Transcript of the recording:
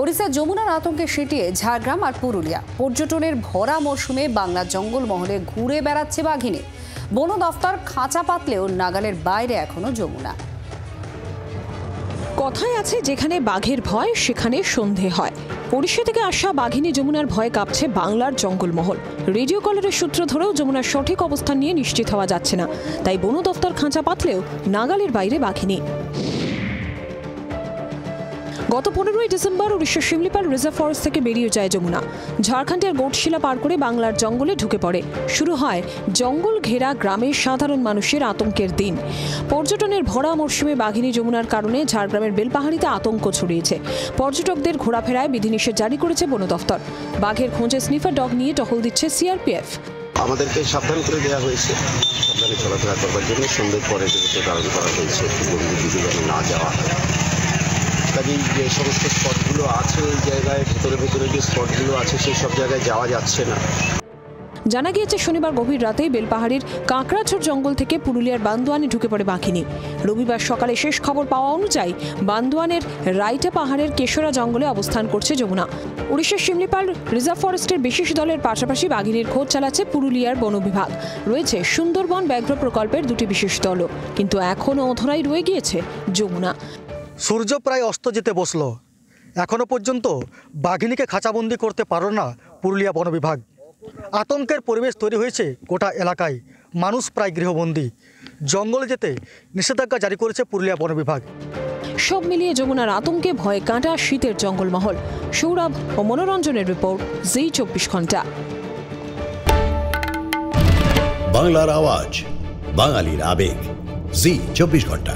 ওড়িশার যমুনার আতঙ্কে সিটিয়ে ঝাড়গ্রাম আর পুরুলিয়া। পর্যটনের ভরা মরশুমে বাংলার জঙ্গলমহলে ঘুরে বেড়াচ্ছে বাঘিনী। বন দফতর খাঁচা পাতলেও নাগালের বাইরে এখনো যমুনা। কথায় আছে, যেখানে বাঘের ভয় সেখানে সন্ধে হয়। ওড়িশা থেকে আসা বাঘিনী যমুনার ভয়ে কাঁপছে বাংলার জঙ্গলমহল। রেডিও কলারের সূত্র ধরেও যমুনার সঠিক অবস্থান নিয়ে নিশ্চিত হওয়া যাচ্ছে না, তাই বন দফতর খাঁচা পাতলেও নাগালের বাইরে বাঘিনী। গত 15ই ডিসেম্বর উড়িষ্যার শিমলিপাল রিজার্ভ ফরেস্ট থেকে বেরিয়ে যায় যমুনা। ঝাড়খণ্ডের গোটশিলা পার করে বাংলার জঙ্গলে ঢুকে পড়ে। শুরু হয় জঙ্গল ঘেরা গ্রামের সাধারণ মানুষের আতঙ্কের দিন। পর্যটনের ভরা মরশুমে বাঘিনী যমুনার কারণে ঝাড়গ্রামের বেলপাহাড়িতে আতঙ্ক ছড়িয়েছে। পর্যটকদের ঘোরাফেরায় বিধিনিষেধ জারি করেছে বন দফতর। বাঘের খোঁজে স্নিফার ডগ নিয়ে টহল দিচ্ছে সিআরপিএফ। আমাদেরকে সাবধান করে দেওয়া হয়েছে, সাবধানে চলাফেরা করবার জন্য সন্ধ্যের পরে যেতে বারণ করা হয়েছে, দিকে না যাওয়া। কাজেই যে সমস্ত স্পটগুলো আছে এই জায়গায় ভেতরে যে স্পটগুলো আছে সেই সব জায়গায় যাওয়া যাচ্ছে না। জানা গিয়েছে, শনিবার গভীর রাতে বেলপাহাড়ির কাঁকড়াঝোড় জঙ্গল থেকে পুরুলিয়ার বান্দোয়ানে ঢুকে পড়ে বাঘিনী। রবিবার সকালে শেষ খবর পাওয়া অনুযায়ী বান্দোয়ানের রাইটা পাহাড়ের কেশরা জঙ্গলে অবস্থান করছে যমুনা। উড়িষ্যার শিমলিপাল রিজার্ভ ফরেস্টের বিশেষ দলের পাশাপাশি বাঘিনীর খোঁজ চালাচ্ছে পুরুলিয়ার বন বিভাগ। রয়েছে সুন্দরবন ব্যাঘ্র প্রকল্পের 2টি বিশেষ দলও, কিন্তু এখনও অধরাই রয়ে গিয়েছে যমুনা। সূর্য প্রায় অস্ত যেতে বসল, এখনো পর্যন্ত বাঘিনীকে খাঁচাবন্দি করতে পারল না পুরুলিয়া বন বিভাগ। আতঙ্কের পরিবেশ তৈরি হয়েছে গোটা এলাকায়, মানুষ প্রায় গৃহবন্দী। জঙ্গলে যেতে নিষেধাজ্ঞা জারি করেছে পুরুলিয়া বন বিভাগ। সব মিলিয়ে যমুনার আতঙ্কে ভয়ে কাঁটা শীতের জঙ্গলমহল। সৌরভ ও মনোরঞ্জনের রিপোর্ট, জি 24 ঘন্টা। বাংলার আওয়াজ, বাঙালির আবেগ, জি 24 ঘন্টা।